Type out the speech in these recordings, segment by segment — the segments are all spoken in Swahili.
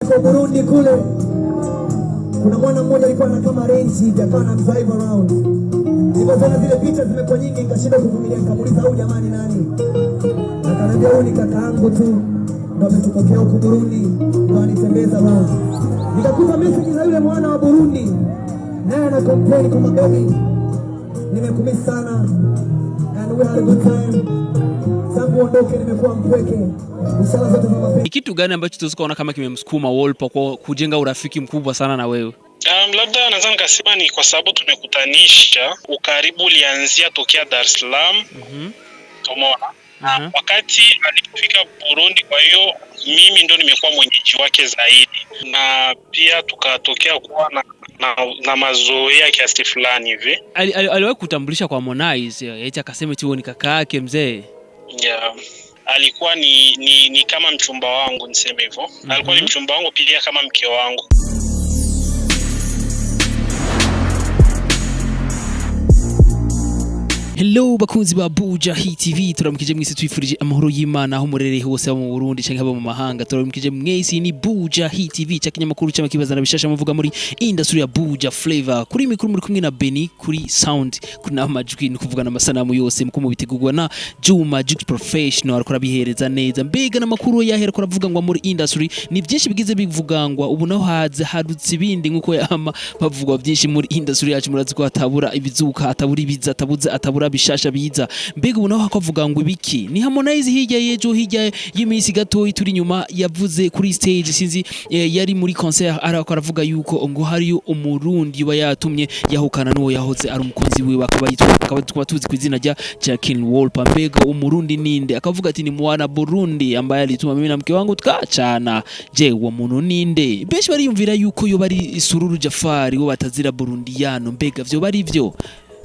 hapo Burundi kule kuna mwana mmoja alikuwa na kama range hivi akawa na drive around. Nilipoona zile picha zimekuwa nyingi nikashindwa kuvumilia, nikamuuliza huyu jamani nani? Akaniambia huyu ni kakaangu tu. Ndio ametokea huko Burundi, ndio anitembeza around. Nikakuta message za yule mwana wa Burundi. Naye ana complain kama baby, nimekumisi sana and we had a good time. Tangu ondoke nimekuwa mpweke. Inshallah zote za mapenzi. Ni kitu gani ambacho tunaona kama kimemsukuma Wolper kwa kujenga urafiki mkubwa sana na wewe? Labda naweza nikasema ni kwa sababu tumekutanisha, ukaribu ulianzia tokea Dar es Salaam. Umeona? Wakati alifika Burundi, kwa hiyo mimi ndo nimekuwa mwenyeji wake zaidi. Na pia tukatokea kuwa na mazoea kiasi fulani hivi. Aliwahi kutambulisha kwa Harmonize, eti akasema eti ni kaka yake mzee. Yeah. Alikuwa ni kama mchumba wangu niseme hivyo. Alikuwa ni mchumba wangu pia kama mke wangu. Hello bakunzi ba Bujahit TV, turamukije mwese twifurije amahoro y'Imana aho murere hose mu Burundi canke haba mu mahanga. Turamukije mwese ni Bujahit TV cyakinyamakuru cy'amakibazana bishasha muvuga muri industry ya Buja Flavor. Kuri mikuru muri kumwe na Beni, kuri sound kuna amajwi ni kuvugana amasanamu yose muko mubitegurwa na Juma Jux Professional ariko bihereza neza. Mbega namakuru yahera ko ravuga ngo muri industry ni byinshi bigize bivugangwa, ubu naho hadutse ibindi nkuko yama bavugwa byinshi muri industry yacu. Murazi ko atabura ibizuka, atabura ibiza, atabura bishasha biza. Mbega ubu naho hakavuga ngo ibiki? Ni Harmonize hirya yejo, hirya y'imisi gato turi nyuma yavuze kuri stage, sinzi yari muri concert arako aravuga yuko ngo hari umurundi wa yatumye yahukana n'uwo yahoze ari umukunzi wiwe, akaba tuzi ku izina rya Wolper. Mbega umurundi ninde? Akavuga ati ni mwana Burundi ambaye alituma mimi na mke wangu tukachana. Je, uwo muntu ninde? Benshi bariyumvira yuko yo bari Sururu Jafari wo batazira Burundiyano. Mbega vyo bari vyo?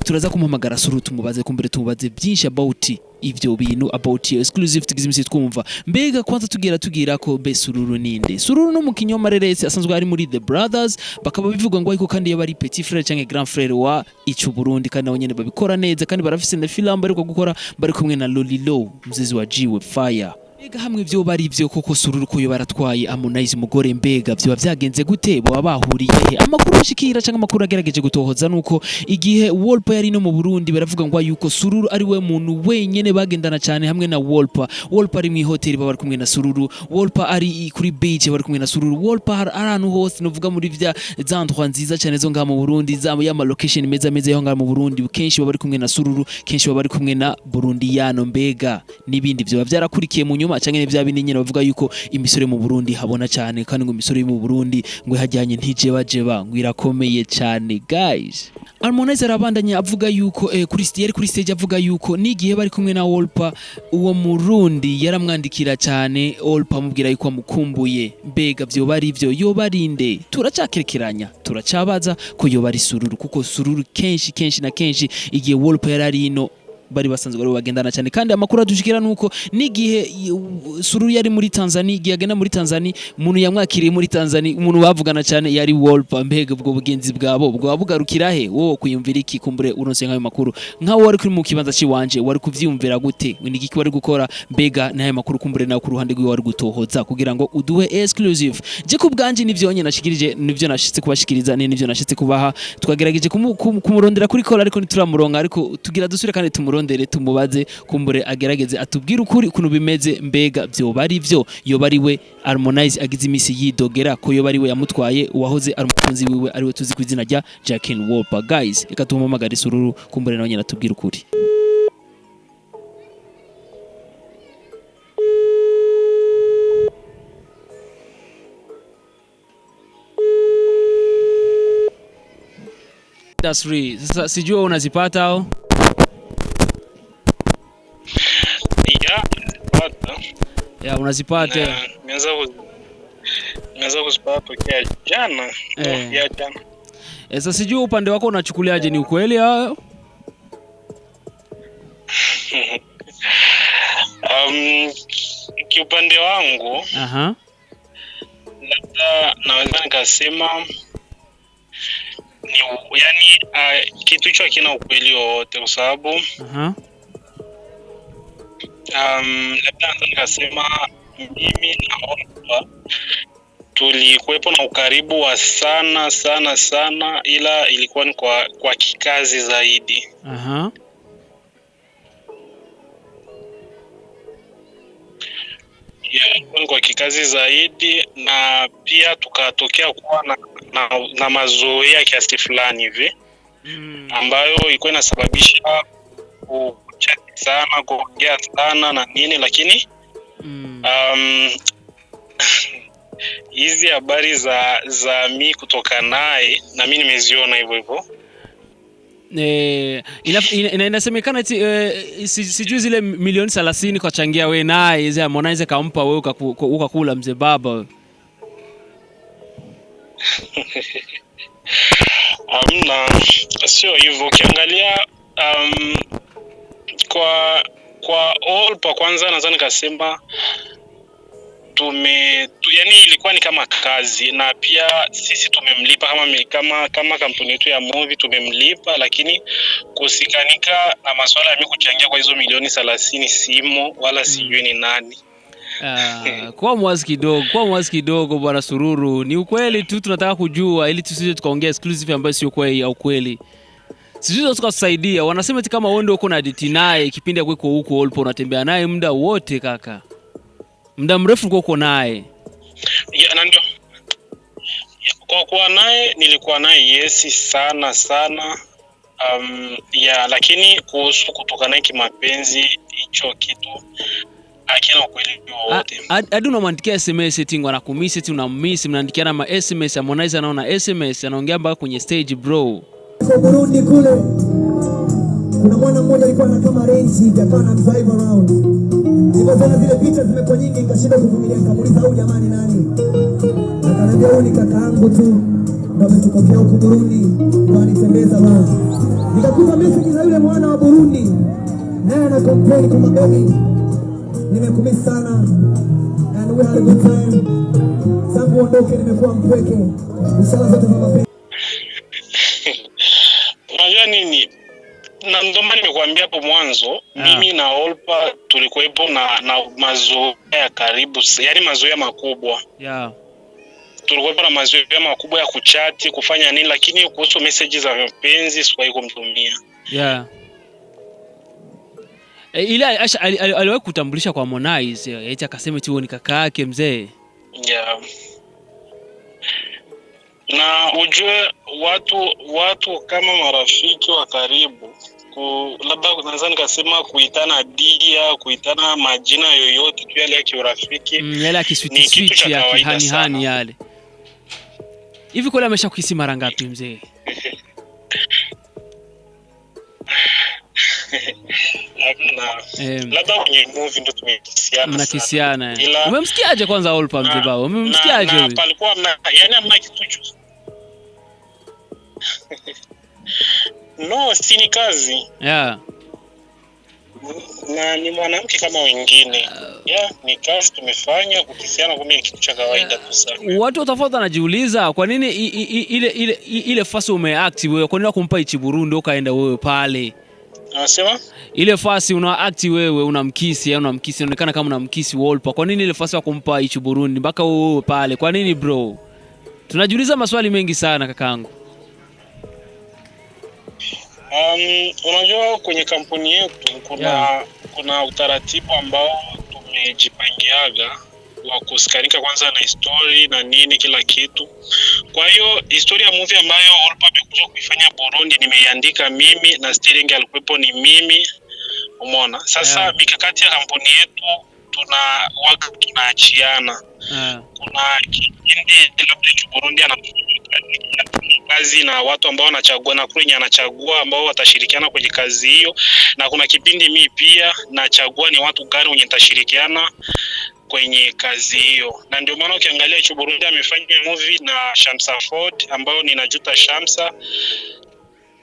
Turaza kumuhamagara Sururu tumubaze, kumbere tumubaze byinshi about ivyo bintu, about exclusive tugizimisi twumva. Mbega kwanza tugira ko be Sururu ninde? Sururu no mukinyo mareretse asanzwe ari muri The Brothers, bakaba bivuga ngo ariko kandi yabari petit frère cyangwa grand frère wa icu Burundi, kandi nabo nyene babikora neza, kandi barafise na film bari ko gukora bari kumwe na Lolilo mzizi wa Jiwe Fire. Mbega hamwe vyo bari vyo koko Sururu ko yo baratwaye Harmonize umugore, mbega vyo vyagenze gute? Bo bahuriye he? Amakuru ashikira cyangwa amakuru agerageje gutohoza nuko igihe Wolper yari no mu Burundi baravuga ngo yuko Sururu ari we muntu wenyene bagendana cyane hamwe na Wolper. Wolper ari mu hotel bari kumwe na Sururu, Wolper ari kuri beach bari kumwe na Sururu, Wolper arantu hose novuga muri vya zandwa nziza cyane zo ngaha mu Burundi, za ya location meza yo ngaha mu Burundi, kenshi bari kumwe na Sururu, kenshi bari kumwe na Burundiyano. Mbega nibindi vyo byarakurikiye mu nyuma cyangwa n'ivya binini bavuga yuko imisore mu Burundi habona cyane, kandi ngo imisore mu Burundi ngo hajyanye ntijeba ngo irakomeye cyane. Guys, Harmonize arabandanya avuga yuko kuri stage avuga yuko nigihe bari kumwe na Wolper uwo Murundi yaramwandikira cyane Wolper amubwira yuko amukumbuye. Mbega vyo bari vyo yo barinde? Turacakerekeranya, turacabaza ko yo bari Sururu, kuko Sururu kenshi na kenshi igihe Wolper yarari ino bari basanzwe bari bagendana cyane, kandi amakuru adushikira nuko nigihe Sururu yari muri Tanzania, igihe agenda muri Tanzania umuntu yamwakiriye muri Tanzania, umuntu bavugana cyane yari Wolper. Mbega ubwo bugenzi bwabo bwo bugarukira he? Wo kuyumvira iki? Kumbure uronse nkayo makuru nkaho wari kuri mu kibanza ciwanje wari kuvyumvira gute? Ni iki wari gukora? Mbega nayo makuru kumbure nayo ku ruhande rwe wari gutohoza kugira ngo uduhe exclusive. Je kubganje nivyo nyene nashikirije, nivyo nashitse kubashikiriza, nivyo nashitse kubaha. Twagerageje kumurondera kuri call ariko ntituramuronga, ariko tugira dusure kandi tumurondere tumubaze, kumbure agerageze atubwira ukuri kuntu bimeze. Mbega vyo bari vyo yo bari we Harmonize agize imisi yidogera ko yo bari we yamutwaye uwahoze ari umukunzi wiwe ari we tuzi ku izina rya Wolper. Guys, reka tumuhamagare Sururu kumbure nawe nyene atubwira ukuri. That's right. Sasa sijua unazipata au? Ya unazipata. Nimeweza kuzipata kwa jana. Ya jana. Sasa sijui upande wako unachukuliaje, ni ukweli hayo? Kiupande wangu labda naweza nikasema ni yani kitu hicho hakina ukweli wowote, kwa sababu labda nikasema mimi naomba tulikuwepo na ukaribu wa sana sana sana, ila ilikuwa ni kwa kikazi zaidi. Aha. Yeah, kwa kikazi zaidi, na pia tukatokea kuwa na mazoea kiasi fulani hivi ambayo ilikuwa inasababisha kuchati sana, kuongea sana na nini, lakini hizi habari za mi kutoka naye na mimi nimeziona hivyo hivyo. Inasemekana sijui zile milioni 30 kwa changia we naye hizo Harmonize kampa wewe ukakula mzee baba. Amna, sio hivyo. Ukiangalia kwa all pa kwanza nadhani kasema yani ilikuwa ni kama kazi, na pia sisi tumemlipa kama kampuni yetu ya movie tumemlipa, lakini kusikanika na masuala ya mimi kuchangia kwa hizo milioni 30 simo wala sijui ni nani. Kwa mwazi kidogo bwana Sururu, ni ukweli tu tunataka kujua ili tusije tukaongea exclusive ambayo sio kweli au kweli. Sisi tukakusaidia. Wanasema eti kama wewe ndio uko na date naye kipindi yako huko ulipo unatembea naye muda wote kaka. Muda mrefu uko naye. Na ndio. Kwa kuwa naye nilikuwa naye yes sana. Lakini kuhusu kutoka naye kimapenzi hicho kitu hakina ukweli wote. Hadi unamwandikia SMS eti anakumisi eti unammiss, mnaandikiana ma SMS. Harmonize anaona SMS anaongea mpaka kwenye stage bro. Kwa Burundi kule kuna mwana mmoja alikuwa na kama range akawa na drive around. Nilipoona zile picha zimekuwa nyingi nikashinda kuvumilia, nikamuuliza au jamani nani? Akaniambia huyu ni kakaangu tu ndio ametokea huko Burundi ndio anitembeza bana. Nikakuta message za yule mwana wa Burundi naye ana complain kama baby nimekumisi sana and we had a good time. Tangu ondoke nimekuwa mpweke. Inshallah zote za mapenzi. Unajua nini? Na ndio maana nimekuambia hapo mwanzo, mimi na Olpa tulikuwepo na mazoea ya karibu, yani mazoea makubwa. Yeah. Tulikuwepo na mazoea makubwa ya kuchati, kufanya nini, lakini kuhusu messages za mapenzi sikuwahi kumtumia. Yeah. Ile aliwahi kutambulisha kwa Harmonize, eti akasema eti ni kaka yake mzee. Yeah. Na ujue watu kama marafiki wa karibu, labda naweza nikasema kuitana dia, kuitana majina yoyote tu yale ya kiurafiki, yale ya kisweet ya hani yale. Hivi kweli ameshakuhisi mara ngapi mzee? Labda kwenye movie ndo tumekisiana. Mnakisiana. Umemsikiaje kwanza Olpa mzee baba? Umemsikiaje wewe? Na palikuwa yani amna kitu. No, si ni kazi. Yeah. Na ni mwanamke kama wengine. Ni kazi tumefanya, kukisiana kwa kitu cha kawaida tu sana. Watu watafuta najiuliza kwa nini ile fasi umeact wewe, kwa nini kumpa ichi Burundi ukaenda wewe pale? Unasema? Ile fasi unaact wewe unamkisi inaonekana kama unamkisi Wolpa. Kwa nini ile fasi kumpa ichi Burundi mpaka wewe pale? Kwa nini bro? Tunajiuliza maswali mengi sana kakaangu. Unajua kwenye kampuni yetu kuna utaratibu ambao tumejipangiaga wa kusikanika kwanza na story na nini kila kitu. Kwa hiyo historia ya movie ambayo Olpa amekuja kuifanya Burundi nimeiandika mimi na steering alikuwepo ni mimi. Umeona? Sasa mikakati ya kampuni yetu tunaachiana. Kuna kipindi labda Burundi anafanya kazi na watu ambao wanachagua na kwenye anachagua ambao watashirikiana kwenye kazi hiyo, na kuna kipindi mimi pia nachagua ni watu gani wenye nitashirikiana kwenye kazi hiyo. Na ndio maana ukiangalia hicho Burundi amefanya movie na Shamsa Ford ambao ninajuta Shamsa.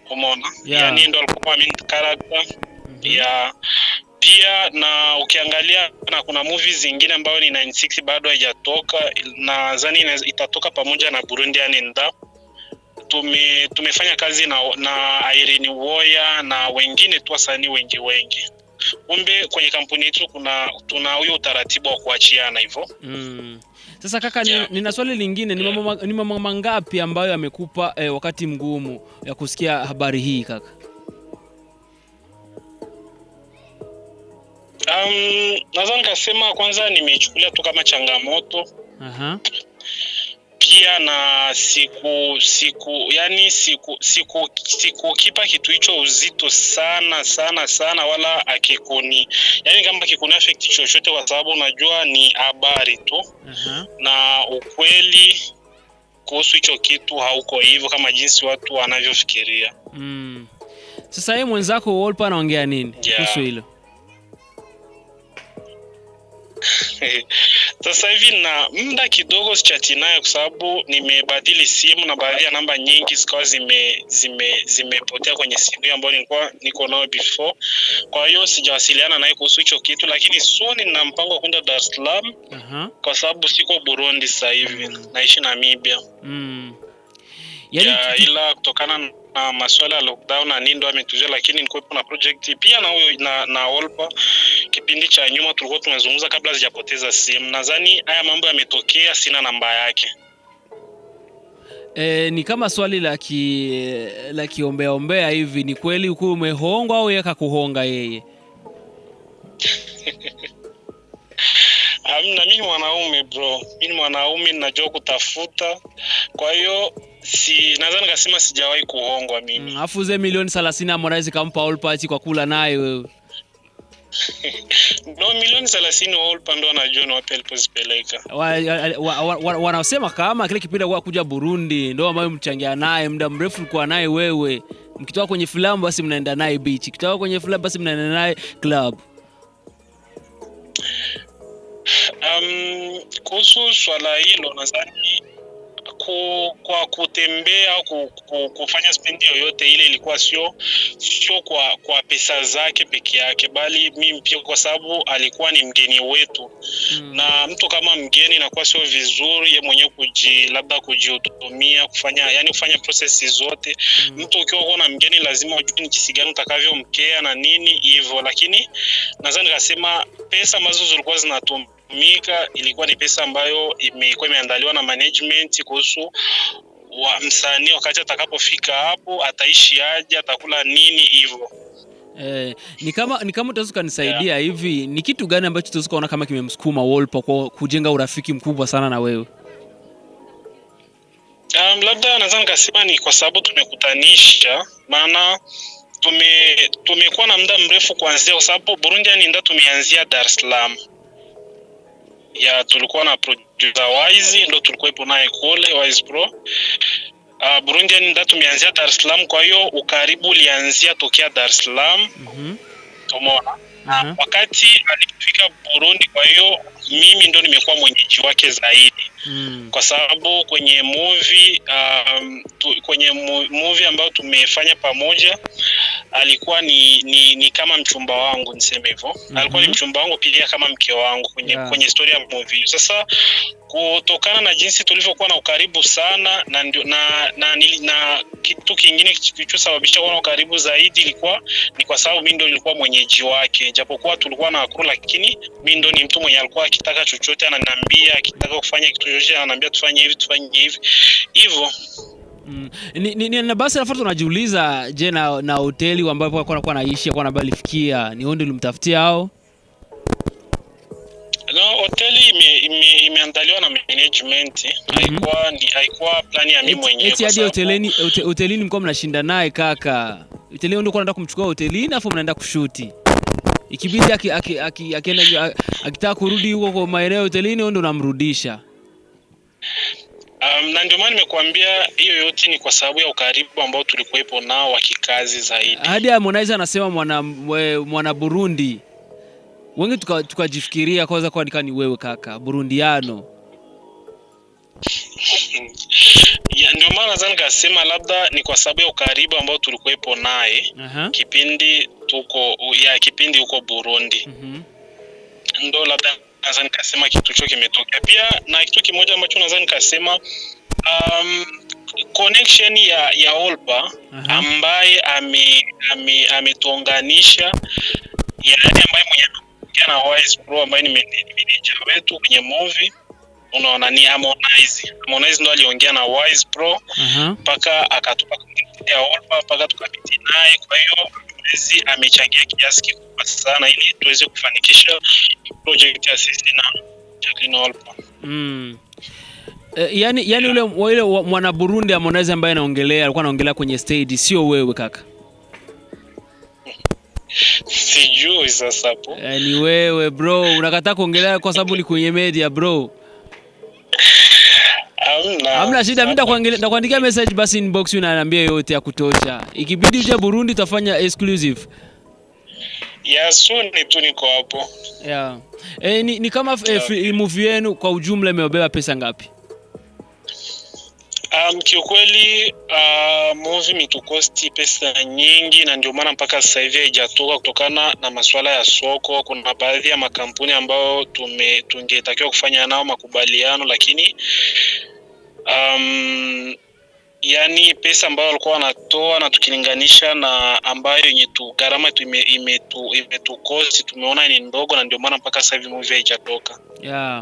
Umeona? Yani ndio alikuwa main character. Pia na ukiangalia na kuna movies zingine ambayo ni 96 bado haijatoka, na nadhani itatoka pamoja na Burundi anenda. Tumefanya kazi na Irene Woya na wengine tu wasanii wengi. Umbe kwenye kampuni yetu tuna huyo utaratibu wa kuachiana hivyo. Sasa kaka, nina swali lingine, ni mambo mangapi ambayo amekupa wakati mgumu ya kusikia habari hii kaka? Nadhani nikasema kwanza nimechukulia tu kama changamoto. Pia na siku kipa kitu hicho uzito sana wala akikuni. Yani kama kikuni affect chochote kwa sababu unajua ni habari tu. Na ukweli kuhusu hicho kitu hauko hivyo kama jinsi watu wanavyofikiria. Sasa yeye mwenzako Wolper anaongea nini kuhusu hilo? Sasa hivi na muda kidogo sichati naye kwa sababu nimebadili simu na baadhi ya namba nyingi zikawa zimepotea kwenye simu ambayo nilikuwa niko nayo before. Kwa hiyo sijawasiliana naye kuhusu hicho kitu, lakini soon nina mpango wa kwenda Dar es Salaam. Kwa sababu siko Burundi sasa hivi, naishi Namibia. Ila kutokana na masuala ya lockdown na nini ndo ametuzia, lakini nilikuwa na project pia na huyo na Wolper. Kipindi cha nyuma tulikuwa tunazungumza kabla sijapoteza simu. Nadhani haya mambo yametokea, sina namba yake. Ni kama swali la kiombea hivi, ni kweli uko umehongwa au yeye kakuhonga yeye? Na mimi mwanaume bro, mimi mwanaume ninajua kutafuta. Kwa hiyo nadhani kasema sijawahi kuhongwa mimi. Afuze milioni 30 Harmonize kampa Wolper kwa kula naye wewe. No, milioni 30 Wolper ndo anajua ni wapi alipozipeleka. Wanasema kama kile kipindi kwa kuja Burundi ndo ambaye mchangia naye muda mrefu kwa naye wewe. Mkitoka kwenye filamu basi mnaenda naye beach. Mkitoka kwenye filamu basi mnaenda naye club. Kuhusu swala hilo nadhani kwa kutembea au kufanya spendi yoyote ile ilikuwa sio kwa pesa zake peke yake, bali mimi pia kwa sababu alikuwa ni mgeni wetu. Na mtu kama mgeni inakuwa sio vizuri yeye mwenyewe labda kujihudumia kufanya process zote. Mtu ukiwa uko na mgeni lazima ujue ni jinsi gani utakavyomkea na nini hivyo, lakini nadhani nikasema pesa ambazo zilikuwa zinatumika ilikuwa ni pesa ambayo imekuwa imeandaliwa na management kuhusu msanii wakati atakapofika hapo ataishi aje, atakula nini hivyo. Ni kama utaweza kunisaidia hivi, ni kitu gani ambacho utaweza kuona kama kimemsukuma Wolper kwa kujenga urafiki mkubwa sana na wewe? Labda nadhani kasema ni kwa sababu tumekutanisha, maana tumekuwa na muda mrefu kuanzia, kwa sababu Burundi ndio tumeanzia Dar es Salaam. Tulikuwa na producer Wise ndo tulikuwepo naye kule Wise Pro. Burundi ndio tumeanzia Dar es Salaam, kwa hiyo ukaribu ulianzia tokea Dar es Salaam. Umeona? Wakati alifika Burundi, kwa hiyo mimi ndo nimekuwa mwenyeji wake zaidi. Kwa sababu kwenye movie ambayo tumefanya pamoja alikuwa ni kama mchumba wangu, niseme hivyo. Alikuwa ni mchumba wangu pia kama mke wangu kwenye story ya movie. Sasa kutokana na jinsi tulivyokuwa na ukaribu sana na kitu kingine kilichosababisha kuwa na ukaribu zaidi ni kwa sababu mimi ndo nilikuwa mwenyeji wake. Japokuwa tulikuwa na akuru, lakini mimi ndo ni mtu mwenye alikuwa akitaka chochote ananiambia, akitaka kufanya kitu chochote ananiambia tufanye hivi hivyo. Na basi alafu tunajiuliza, je, na hoteli ambapo alikuwa anaishi alikuwa anabalifikia ni wewe ndio ulimtafutia hao? No, hoteli imeandaliwa na management. Haikuwa plani ya mimi mwenyewe. Eti hadi hotelini mko mnashinda naye kaka. Hotelini ndio kwenda kumchukua hotelini afu mnaenda kushuti. Ikibidi akienda akitaka kurudi huko kwa maeneo hotelini ndio unamrudisha. Na ndio maana nimekuambia hiyo yote ni kwa sababu ya ukaribu ambao tulikuwepo nao wa kikazi zaidi. Hadi Harmonize anasema mwana Burundi. Wengi tukajifikiria kwanza kwa ni wewe kaka Burundiano. Ndio maana nadhani nikasema labda ni kwa sababu ya ukaribu ambao tulikuwepo naye kipindi huko Burundi. Ndio labda nadhani nikasema kitu hicho kimetokea. Pia na kitu kimoja ambacho nadhani nikasema connection ya Wolper ambaye ametuunganisha, ambaye mwenye na Wise Pro ambaye ni manager wetu kwenye movie. unaona ni Harmonize ndo aliongea na Wise Pro mpaka akatupa ya Olpa mpaka tukapiti naye. Kwa hiyo Harmonize amechangia kiasi kikubwa sana ili tuweze kufanikisha project ya sisi na Jacqueline Olpa. Yani yule mwana Burundi Harmonize ambaye alikuwa anaongelea kwenye stage, sio wewe kaka? Sijui sasa hapo. Ni wewe bro, unakataa kuongelea kwa sababu ni kwenye media bro. Hamna shida, mimi nitakuandikia message basi inbox unaniambia yote ya kutosha. Ikibidi uje Burundi tutafanya exclusive. Soon tu niko hapo. Ni kama movie yenu kwa ujumla imebeba pesa ngapi? Kiukweli movie mitukosti pesa nyingi, na ndio maana mpaka sasa hivi haijatoka kutokana na masuala ya soko. Kuna baadhi ya makampuni ambao tungetakiwa kufanya nao makubaliano, lakini yani pesa ambayo walikuwa wanatoa na tukilinganisha na ambayo yenye gharama imetukosti tumeona ni ndogo, na ndio maana mpaka sasa hivi movie haijatoka.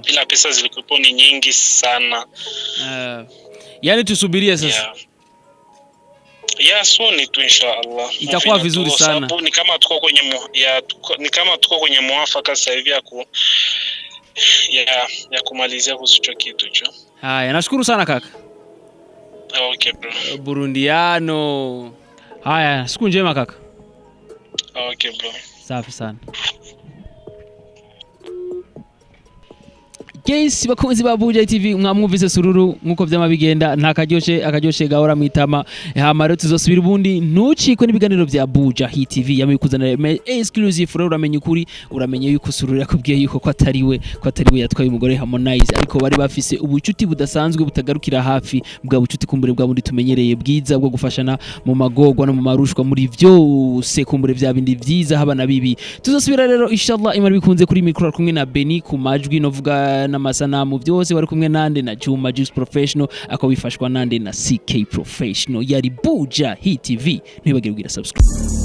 Ila pesa zilikuwa ni nyingi sana. Yani tusubirie sasa. Soon tu inshallah. Itakuwa vizuri sana. Sababu ni kama tuko kwenye mwafaka sasa hivi ya kumalizia kuhusu kitu hicho. Haya, nashukuru sana kaka. Okay bro. Burundiano. Haya, siku njema kaka. Okay bro. Safi sana. Guys, bakunzi ba Bujahit TV, mwamwumvise sururu nkuko vyamabigenda akaryoshe gahora mwitama. Hamaro tuzosubira ubundi, ntucikwe n'ibiganiro bya Bujahit TV yamikuzanira exclusive. Rero uramenye ukuri, uramenye yuko sururu yakubwiye yuko ko atariwe yatwaye umugore Harmonize, ariko bari bafise ubucuti budasanzwe butagarukira hafi, bwa bucuti kumbure bwa bundi tumenyereye bwiza bwo gufashana mu magorwa no mu marushwa, muri vyose kumbure vya bindi vyiza haba na bibi. Tuzosubira rero inshallah, imana bikunze kuri micro kumwe na Beni ku majwi novuga n'amasanamu byose, bari kumwe nande na Juma Juice Professional, akabifashwa nande na CK Professional. Yari Bujahit TV, ntibagire kugira subscribe.